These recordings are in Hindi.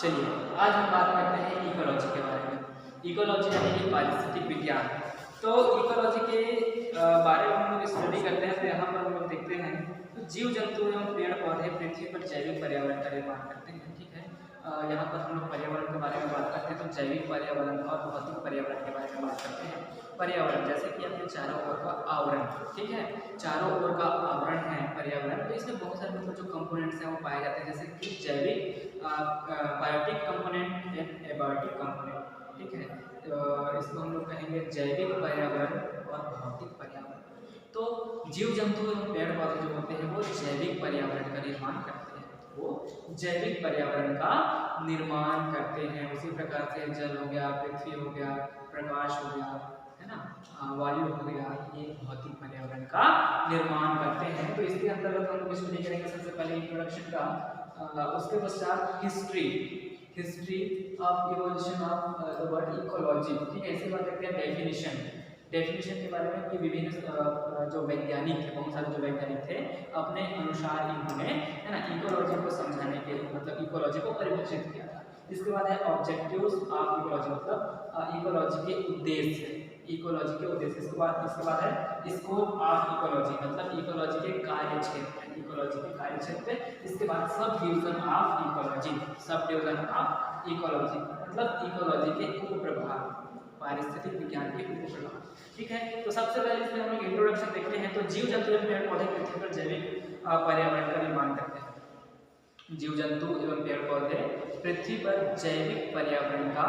चलिए आज हम बात करते हैं इकोलॉजी के बारे में। इकोलॉजी यानी कि पारिस्थितिक विज्ञान। तो इकोलॉजी के बारे में हम लोग स्टडी करते हैं। तो यहाँ पर हम लोग देखते हैं तो जीव जंतु एवं पेड़ पौधे पृथ्वी पर जैविक पर्यावरण का निर्माण करते हैं। ठीक है, यहाँ पर हम लोग पर्यावरण के बारे में बात करते हैं। तो जैविक पर्यावरण और भौतिक पर्यावरण के बारे में बात करते हैं। पर्यावरण जैसे कि अपने चारों ओर का आवरण, ठीक है, चारों ओर का आवरण है पर्यावरण। तो इसमें बहुत सारे मतलब जो कंपोनेंट्स हैं वो पाए जाते हैं, जैसे कि जैविक biotic component and abiotic component. ठीक है, तो इसको हम लोग कहेंगे जैविक पर्यावरण और भौतिक पर्यावरण। तो जीव जंतु एवं पेड़ पौधे जो होते हैं वो जैविक पर्यावरण का निर्माण करते हैं। वो जैविक पर्यावरण का निर्माण करते हैं। उसी प्रकार से जल हो गया, पृथ्वी हो गया, प्रकाश हो गया, है ना, वायु हो गया, ये भौतिक पर्यावरण का निर्माण करते हैं। तो इसके अंतर्गत हम लोग स्टडी करेंगे सबसे पहले इंट्रोडक्शन का, उसके पश्चात history of evolution of the word ecology. ठीक है, इसके बाद देखते हैं डेफिनेशन के बारे में कि विभिन्न जो वैज्ञानिक थे, बहुत सारे जो वैज्ञानिक थे, अपने अनुसार इन्होंने, है ना, इकोलॉजी को समझाने के मतलब इकोलॉजी को परिभाषित किया था। इसके बाद है ऑब्जेक्टिव्स ऑफ इकोलॉजी, मतलब इकोलॉजी के उद्देश्य, इकोलॉजी के उद्देश्य। इसके बाद है स्कोप ऑफ इकोलॉजी, मतलब इकोलॉजी के कार्य क्षेत्र, इकोलॉजी के कार्य क्षेत्र। इसके बाद sub division of ecology, sub division of ecology मतलब इकोलॉजी के उप प्रभाग, पारिस्थितिक विज्ञान के उप प्रभाग। ठीक है, तो सबसे पहले इसमें हम लोग इंट्रोडक्शन देखते हैं। तो जीव जंतु एवं पेड़ पौधे पृथ्वी पर जैविक पर्यावरण का निर्माण करते हैं। जीव जंतु एवं पेड़ पौधे पृथ्वी पर जैविक पर्यावरण का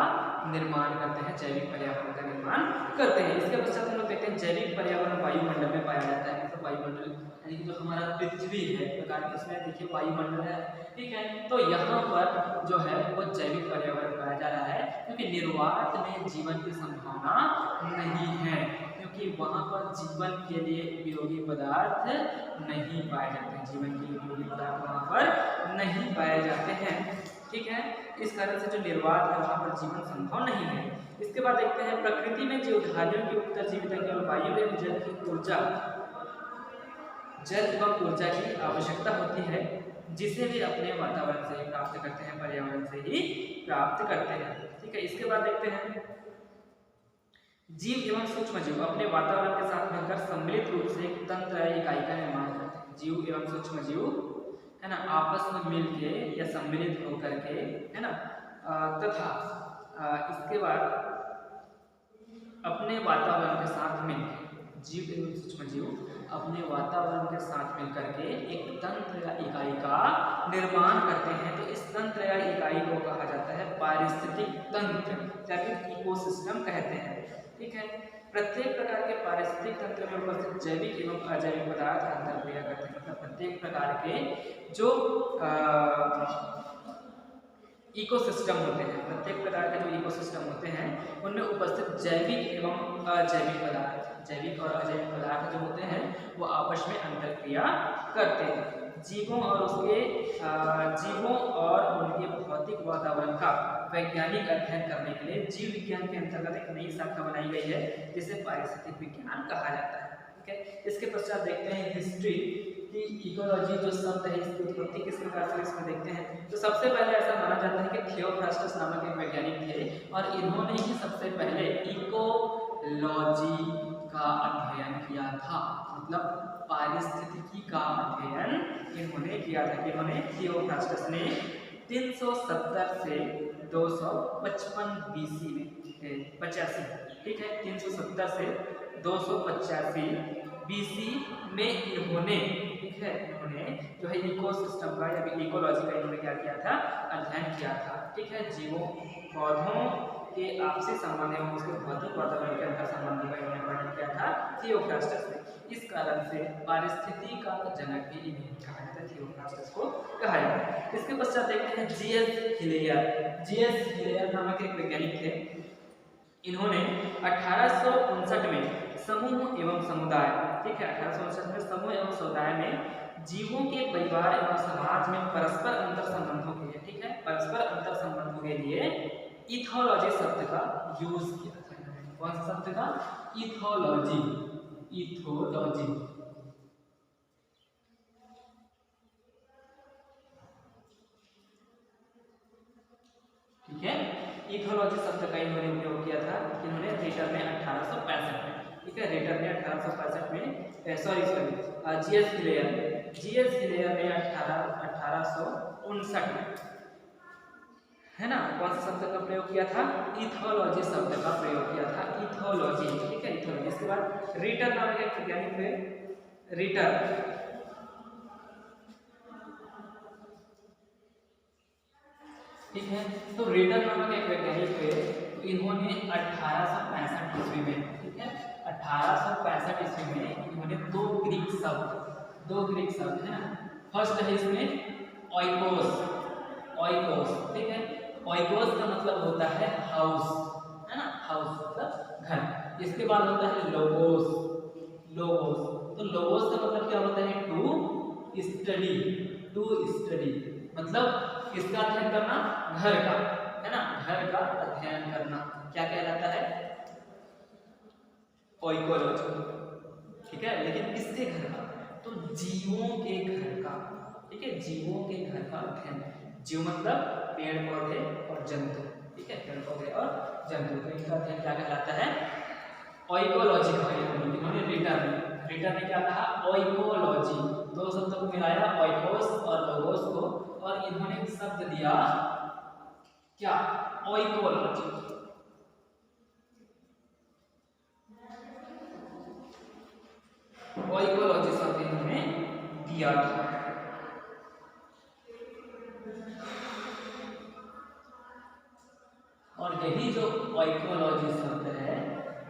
निर्माण करते हैं, जैविक पर्यावरण का निर्माण करते हैं। इसके पश्चात हम लोग देखते हैं जैविक पर्यावरण वायुमंडल में पाया जाता है। मतलब वायुमंडल यानी कि जो हमारा पृथ्वी है, प्रकार इसमें देखिए वायुमंडल है। ठीक है, तो यहाँ पर जो है वो जैविक पर्यावरण पाया जा रहा है, क्योंकि निर्वात में जीवन की संभावना नहीं है, क्योंकि वहाँ पर जीवन के लिए उपयोगी पदार्थ नहीं पाए जाते हैं, जीवन के लिए उपयोगी पदार्थ वहाँ पर नहीं पाए जाते हैं। ठीक है, इस कारण से जो निर्वात है वहाँ पर जीवन संभव नहीं है। इसके बाद देखते हैं प्रकृति में जीवधारियों की उत्तरजीविता केवल वायु एवं जल की ऊर्जा, जल एवं ऊर्जा की आवश्यकता होती है, जिसे वे अपने वातावरण से ही प्राप्त करते हैं, पर्यावरण से ही प्राप्त करते हैं। ठीक है, इसके बाद देखते हैं जीव एवं सूक्ष्म जीव अपने वातावरण के साथ मिलकर सम्मिलित रूप से एक तंत्र या इकाई का निर्माण करते हैं। जीव एवं सूक्ष्म जीव, है ना, आपस में मिलके या सम्मिलित होकर के, है ना, तथा इसके बाद अपने वातावरण के साथ मिलकर, जीव एवं सूक्ष्म जीव अपने वातावरण के साथ मिलकर के एक तंत्र या इकाई का निर्माण करते हैं। तो इस तंत्र या इकाई को कहा जाता है पारिस्थितिक तंत्र, या फिर इकोसिस्टम कहते हैं। ठीक है, प्रत्येक प्रकार के पारिस्थितिक तंत्र में उपस्थित जैविक एवं अजैविक पदार्थ अंतरक्रिया करते हैं। मतलब प्रत्येक प्रकार के जो इकोसिस्टम होते हैं, प्रत्येक प्रकार के जो इकोसिस्टम होते हैं उनमें उपस्थित जैविक एवं अजैविक पदार्थ, जैविक और अजैविक पदार्थ जो होते हैं वो आपस में अंतरक्रिया करते हैं। जीवों और उनके भौतिक वातावरण का वैज्ञानिक अध्ययन करने के लिए जीव विज्ञान के अंतर्गत एक नई शाखा बनाई गई है, जिसे पारिस्थितिक विज्ञान कहा जाता है। ठीक है, इसके पश्चात देखते हैं हिस्ट्री कि इकोलॉजी जो शब्द है इसकी उत्पत्ति किस प्रकार से इसमें देखते हैं। तो सबसे पहले ऐसा माना जाता है कि थियोफ्रास्टस नामक एक वैज्ञानिक थे और इन्होंने ही सबसे पहले इकोलॉजी का अध्ययन किया था, मतलब पारिस्थितिकी का अध्ययन इन्होंने किया था। इन्होंने थियोफ्रास्टस ने 370 से 255 बीसी में 85, ठीक है, 370 से 285 बीसी में इन्होंने, ठीक है, इन्होंने जो है इकोसिस्टम का या इकोलॉजी का इन्होंने क्या किया था, अध्ययन किया था। ठीक है, जीवों पौधों के आपसी संबंध एवं उसके भौतिक वातावरण के अंतर संबंधों का इन्होंने वर्णन किया था थियोफ्रास्टस ने। इस कारण से पारिस्थितिकी का जनक भी इन्हें कहा जाता है, थियोफ्रास्टस को कहा जाता है। इसके पश्चात देखते हैं जीएस हिलेयर नामक एक वैज्ञानिक थे। इन्होंने 1859 में समूह एवं समुदाय, ठीक है, 1859 में समूह एवं समुदाय में जीवों के परिवार एवं समाज में परस्पर अंतर संबंधों के लिए, ठीक है, परस्पर अंतर संबंधों के लिए इथोलॉजी शब्द का यूज किया था। कौन सा शब्द का? इथोलॉजी। ठीक है। इथोलॉजी शब्द का इन्होंने उपयोग किया था, इन्होंने रिटर में 1865 में, ठीक है, रिटर में 1865 में, सॉरी जीएस हिलेयर ने 1859 में, है ना, कौन सा शब्द का प्रयोग किया था? इथोलॉजी शब्द का प्रयोग किया था, इथोलॉजी, ठीक है, इथोलॉजी। इसके बाद रिटर नाम के एक वैज्ञानिक थे, रिटर, ठीक है। तो रिटर नामक एक वैज्ञानिक थे, तो इन्होंने 1865 ईस्वी में, ठीक है, 1865 ईस्वी में इन्होंने दो ग्रीक शब्द है ना, फर्स्ट है इसमें ओइकोस, ठीक है, ओइकोस का मतलब होता है हाउस, है ना, हाउस मतलब घर। इसके बाद होता है लोगोस, तो लोगोस का मतलब क्या होता है? टू स्टडी, मतलब किसका अध्ययन करना? घर का, है ना, घर का अध्ययन करना क्या कहलाता है? ओइकोलॉजी, ठीक है। लेकिन किसके घर का? तो जीवों के घर का, ठीक है, जीवों के घर का अध्ययन। जीव मतलब पेड़ पौधे और जंतु, ठीक है, पेड़ पौधे और जंतु, तो इनका अध्ययन क्या कहलाता है? ओइकोलॉजी का। इन्होंने रिटर ने क्या कहा? ओइकोलॉजी, दो शब्दों को मिलाया, ओइकोस और लोगोस को, और इन्होंने शब्द दिया क्या? ओइकोलॉजी। ओइकोलॉजी शब्द इन्होंने दिया था। और यही जो ओइकोलॉजी शब्द है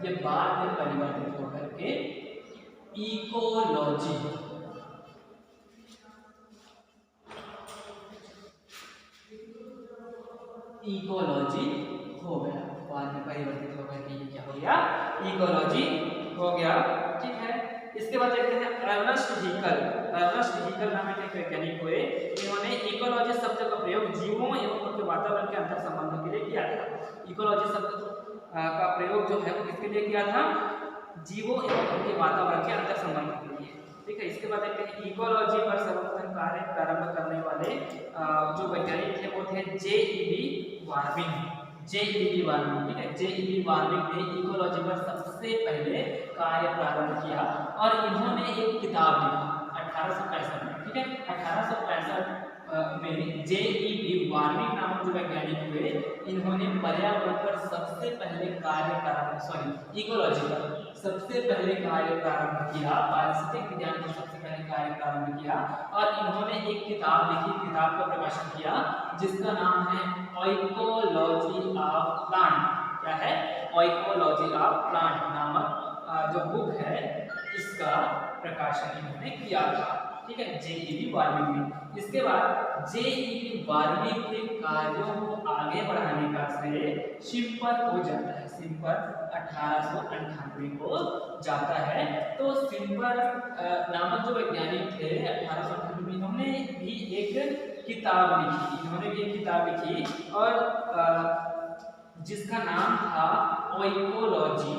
ये बाद में परिवर्तित होकर के इकोलॉजी हो गया, बाद में परिवर्तित होकर के ये क्या हो गया? इकोलॉजी हो गया, ठीक है। इसके बाद देखते हैं अर्नस्ट हीकल नामक एक वैज्ञानिक हुए, इन्होंने इकोलॉजी शब्द का प्रयोग जीवों एवं उनके वातावरण के अंतर संबंधों के लिए किया था। इकोलॉजी शब्द का प्रयोग जो है वो किसके लिए किया था? जीवों एवं उनके वातावरण के अंतर संबंधों के लिए, ठीक है। इसके बाद देखते हैं इकोलॉजी पर सर्वप्रथम कार्य प्रारंभ करने वाले जो वैज्ञानिक थे वो थे जे.ई.बी. वार्मिंग, ठीक है। जे.ई.बी. वार्मिंग ने इकोलॉजी पर सबसे पहले कार्य प्रारंभ किया और इन्होंने एक किताब लिखा 1865 में, ठीक है। 1865 में जे.ई.बी. वार्मिंग नामक जो वैज्ञानिक हुए, इन्होंने पर्यावरण पर सबसे पहले कार्य प्रारंभ, इकोलॉजी पर सबसे पहले कार्य प्रारंभ किया, पारिस्थितिक विज्ञान पर सबसे पहले कार्य प्रारंभ किया, और इन्होंने एक किताब लिखी, किताब का प्रकाशन किया जिसका नाम है ओइकोलॉजी ऑफ प्लांट। क्या है? ओइकोलॉजी ऑफ प्लांट नामक जो बुक है इसका प्रकाशन इन्होंने किया था, ठीक है, जे.ई.बी. वार्मिंग ने। इसके बाद जे.ई.बी. वार्मिंग के कार्यों को आगे बढ़ाने का श्रेय शिम्पर को जाता है, शिम्पर 1898 को जाता है। तो शिम्पर नामक जो वैज्ञानिक थे 1898 में, इन्होंने भी एक किताब लिखी, और जिसका नाम था oecology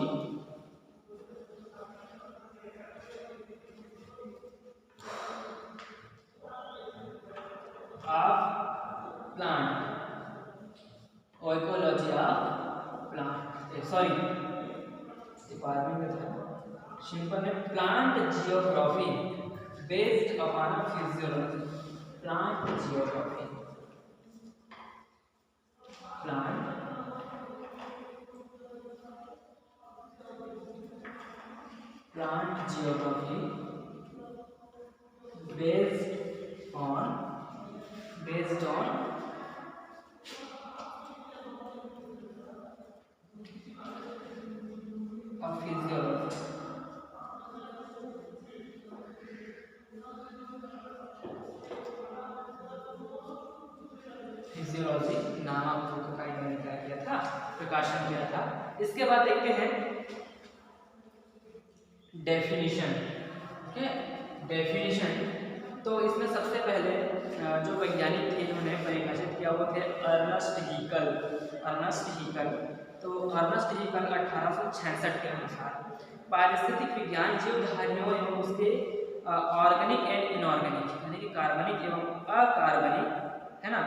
of plant, oecology of plant, sorry department में था। शिम्पर ने plant geography based upon physiology, plant geography based on a physiology, नामक बुक का इन्होंने क्या किया था? प्रकाशन किया था। इसके बाद देखते हैं डेफिनेशन, ठीक है, डेफिनेशन। तो इसमें सबसे पहले जो वैज्ञानिक थे इन्होंने परिभाषित किया वो थे अर्नस्ट हीकल। तो अर्नस्ट हीकल 1866 के अनुसार पारिस्थितिक विज्ञान जीवधारियों एवं उसके ऑर्गेनिक एंड इनऑर्गेनिक, यानी कि कार्बनिक एवं अकार्बनिक, है ना,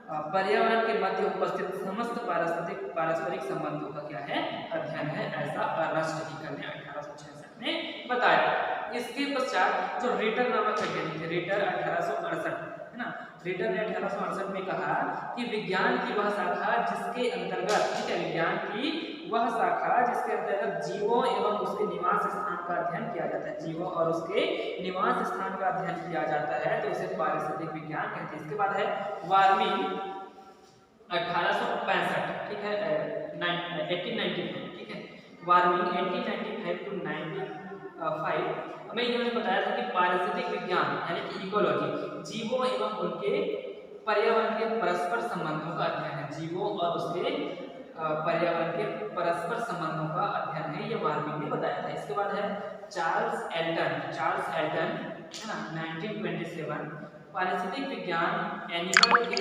पर्यावरण के मध्य उपस्थित समस्त पारस्परिक संबंधों का क्या है, अध्ययन है, ऐसा अर्नस्ट हीकल ने 1866 में बताया। इसके पश्चात जो रिटर नामक वैज्ञानिक थे, रिटर 1868 है ना, रिटर ने 1868 में कहा कि विज्ञान की वह शाखा जिसके अंतर्गत, ठीक है, विज्ञान की वह शाखा जिसके अंतर्गत जीवों एवं उसके निवास स्थान का अध्ययन किया जाता है, जीवों और उसके निवास स्थान का अध्ययन किया जाता है, तो उसे पारिस्थितिक विज्ञान कहते हैं। इसके बाद है वार्मिंग 1865, ठीक है, 1895, ठीक है, वार्मिंग 1895 टू 1905 हमें इन्होंने बताया था कि पारिस्थितिक विज्ञान यानी कि इकोलॉजी जीवों एवं उनके पर्यावरण के परस्पर संबंधों का अध्ययन है, जीवों और उसके पर्यावरण के परस्पर संबंधों का अध्ययन है, ये वार्मिंग ने बताया था। इसके बाद है चार्ल्स एल्टन है ना, 1927 पारिस्थितिक विज्ञान एनिमल के,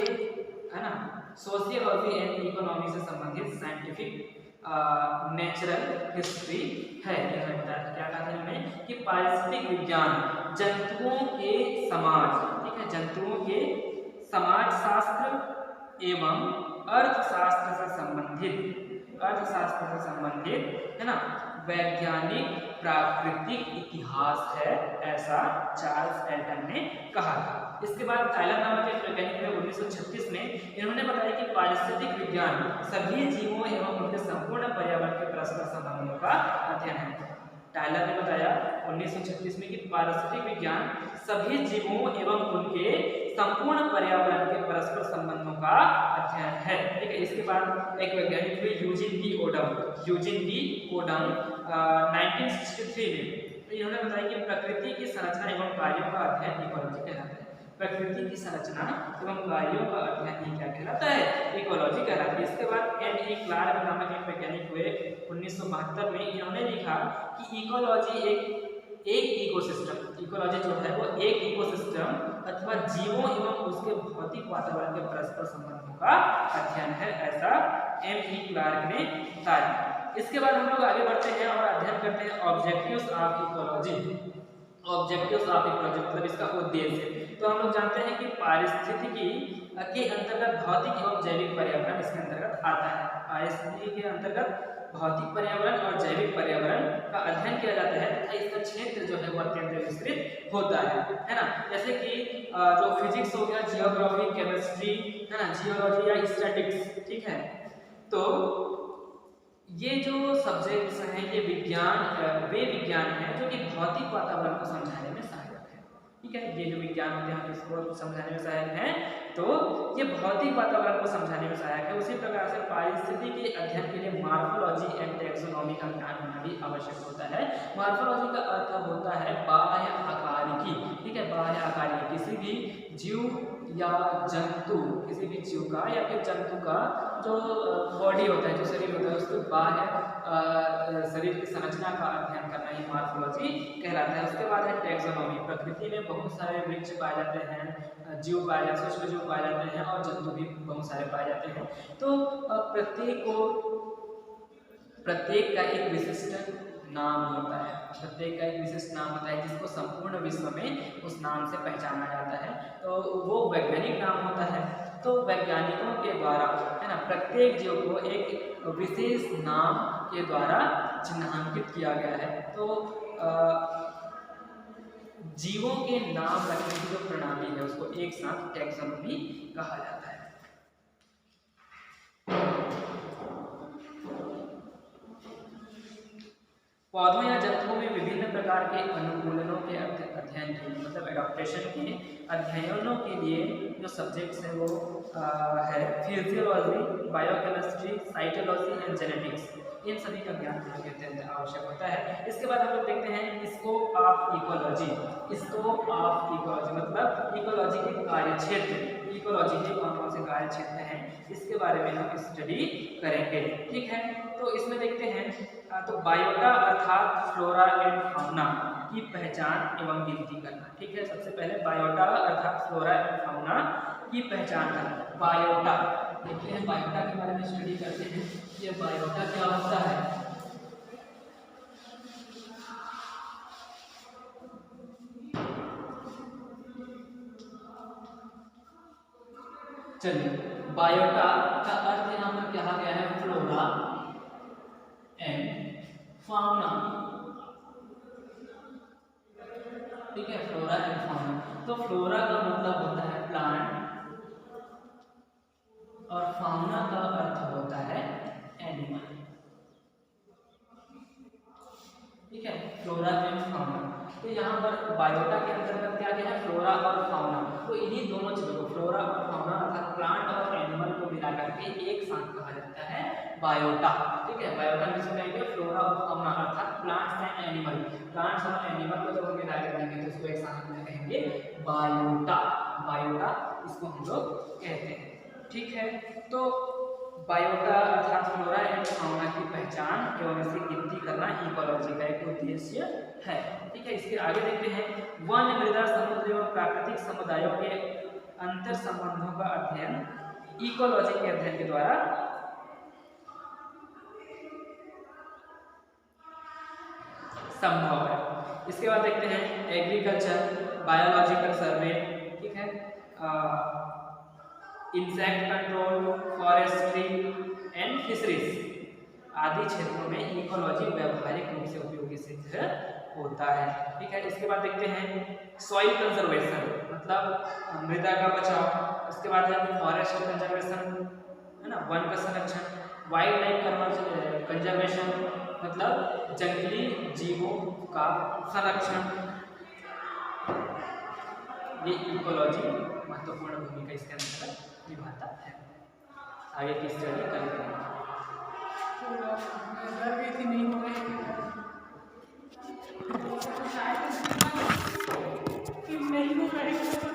है ना, सोशियोलॉजी एंड इकोनॉमी से संबंधित साइंटिफिक नेचुरल हिस्ट्री है। यह बताया था, क्या कहा था इन्होंने कि पारिस्थितिक विज्ञान जंतुओं के समाज, ठीक है, जंतुओं के समाज शास्त्र एवं अर्थशास्त्र से संबंधित है ना, वैज्ञानिक प्राकृतिक इतिहास है, ऐसा चार्ल्स एल्टन ने कहा था। इसके बाद टायलर नामक एक वैज्ञानिक ने 1936 में इन्होंने बताया कि पारिस्थितिक विज्ञान सभी जीवों एवं उनके संपूर्ण पर्यावरण के परस्पर संबंधों का अध्ययन है। टायलर ने बताया 1936 में कि पारिस्थितिक विज्ञान सभी जीवों एवं उनके संपूर्ण पर्यावरण के परस्पर संबंधों का अध्ययन है, ठीक है। इसके बाद एक वैज्ञानिक हुए यूजिन डी ओडम 1963 में, तो इन्होंने बताया कि प्रकृति की संरचना एवं कार्यों का अध्ययन इकोलॉजी कहलाता है। प्रकृति की संरचना एवं कार्यों का अध्ययन ही क्या कहलाता है, इकोलॉजी कहलाता है। इसके बाद एन.ई. क्लार्क नामक एक वैज्ञानिक हुए 1972 में, इन्होंने लिखा कि इकोलॉजी एक इकोसिस्टम, इकोलॉजी जो है वो एक इकोसिस्टम अथवा जीवों एवं उसके भौतिक वातावरण के परस्पर संबंधों का अध्ययन है, ऐसा एन.ई. क्लार्क ने बताया। इसके बाद हम लोग आगे बढ़ते हैं और अध्ययन करते हैं objectives of ecology. Objectives of ecology मतलब इसका उद्देश्य। तो हम लोग जानते हैं कि पारिस्थितिकी के अंतर्गत भौतिक एवं जैविक पर्यावरण इसके अंतर्गत आता है। पारिस्थितिकी के अंतर्गत भौतिक पर्यावरण और जैविक पर्यावरण का अध्ययन किया जाता है तथा इसका क्षेत्र जो है वो अत्यंत विस्तृत होता है ना। जैसे कि जो फिजिक्स हो गया, जियोग्राफी, केमिस्ट्री, है ना, जियोलॉजी या स्टैटिक्स, ठीक है। तो ये जो सब्जेक्ट्स हैं, ये वे विज्ञान हैं जो कि भौतिक वातावरण को समझाने में सहायक है, ठीक है। ये जो विज्ञान होते हैं इसको समझाने में सहायक हैं, तो ये भौतिक वातावरण को समझाने में सहायक है। उसी प्रकार से पारिस्थितिकी के अध्ययन के लिए मार्फोलॉजी एंड टैक्सोनॉमी का ज्ञान होना भी आवश्यक होता है। मार्फोलॉजी का अर्थ होता है बाह्य आकारिकी, ठीक है, बाह्य आकारिकी किसी भी जीव या जंतु, किसी भी जीव का या फिर जंतु का जो बॉडी होता है, जो शरीर होता है, उसके बाह्य शरीर की संरचना का अध्ययन करना ही मार्फोलॉजी कहलाता है। उसके बाद है टैक्सोनॉमी। प्रकृति में बहुत सारे वृक्ष पाए जाते हैं, जीव पाए जाते हैं, सूक्ष्म जीव पाए जाते हैं और जंतु भी बहुत सारे पाए जाते हैं। तो प्रत्येक का एक विशिष्ट नाम होता है, प्रत्येक का एक विशिष्ट नाम होता है जिसको संपूर्ण विश्व में उस नाम से पहचाना जाता है, तो वो वैज्ञानिक नाम होता है। तो वैज्ञानिकों के द्वारा, है ना, प्रत्येक जीव को एक विशेष नाम के द्वारा चिन्हांकित किया गया है। तो जीवों के नाम रखने की जो प्रणाली है उसको एक साथ टैक्सोनॉमी कहा जाता है। पौधों या जंतुओं में विभिन्न प्रकार के अनुकूलनों के अध्ययन के, मतलब एडॉप्टेशन के अध्ययनों के लिए जो सब्जेक्ट्स हैं वो है physiology, biochemistry, cytology and genetics. इन सभी का ज्ञान होना भी अत्यंत आवश्यक होता है। इसके बाद हम लोग देखते हैं scope of ecology. Scope of ecology मतलब इकोलॉजी के कार्यक्षेत्र, इकोलॉजी के कौन कौन से कार्यक्षेत्र हैं इसके बारे में हम स्टडी करेंगे, ठीक है। तो इसमें देखते हैं तो बायोटा अर्थात फ्लोरा एंड फाउना की पहचान एवं गिनती करना, ठीक है। सबसे पहले बायोटा अर्थात फ्लोरा एंड फाउना की पहचान करना। बायोटा देखिए, बायोटा के बारे में स्टडी करते हैं। ये बायोटा क्या होता है? चलिए, बायोटा का अर्थ यहाँ पर कहा गया है फ्लोरा एंड फाउना, ठीक है, फ्लोरा एंड फाउना। तो फ्लोरा का मतलब होता है प्लांट और फाउना का अर्थ होता है एनिमल, ठीक है, फ्लोरा एंड फाउना। तो यहाँ पर बायोटा के अंतर्गत क्या क्या है, फ्लोरा और फाउना। तो इन्हीं दोनों चीजों को, फ्लोरा और फाउना अर्थात प्लांट और एनिमल को मिलाकर के एक साथ कहा जाता है बायोटा, ठीक है। बायोटा में कहेंगे फ्लोरा और फाउना अर्थात प्लांट्स एंड एनिमल, प्लांट्स और एनिमल को जब हम मिलाकर कहेंगे तो उसको एक साथ में कहेंगे बायोटा, बायोटा इसको हम लोग कहते हैं, ठीक है। तो बायोटा अर्थात फ्लोरा एंड फाउना की पहचान एवं इसकी गिनती करना इकोलॉजी का एक उद्देश्य है, ठीक है। इसके आगे देखते हैं, वन, मृदा, समुद्र एवं प्राकृतिक समुदायों के अंतर संबंधों का अध्ययन इकोलॉजी के अध्ययन के द्वारा संभव है। इसके बाद देखते हैं एग्रीकल्चर, बायोलॉजिकल सर्वे, ठीक है, insect control, forestry and fisheries आदि क्षेत्रों में इकोलॉजी व्यावहारिक रूप से उपयोगी सिद्ध होता है, ठीक है। इसके बाद देखते हैं सॉइल कंजर्वेशन मतलब मृदा का बचाव, इसके बाद है फॉरेस्ट कंजर्वेशन, है ना, वन का संरक्षण, वाइल्ड लाइफ कंजर्वेशन मतलब जंगली जीवों का संरक्षण। ये इकोलॉजी महत्वपूर्ण भूमिका इसके अंदर निभाता है। आगे की स्टडी करेंगे। नहीं हो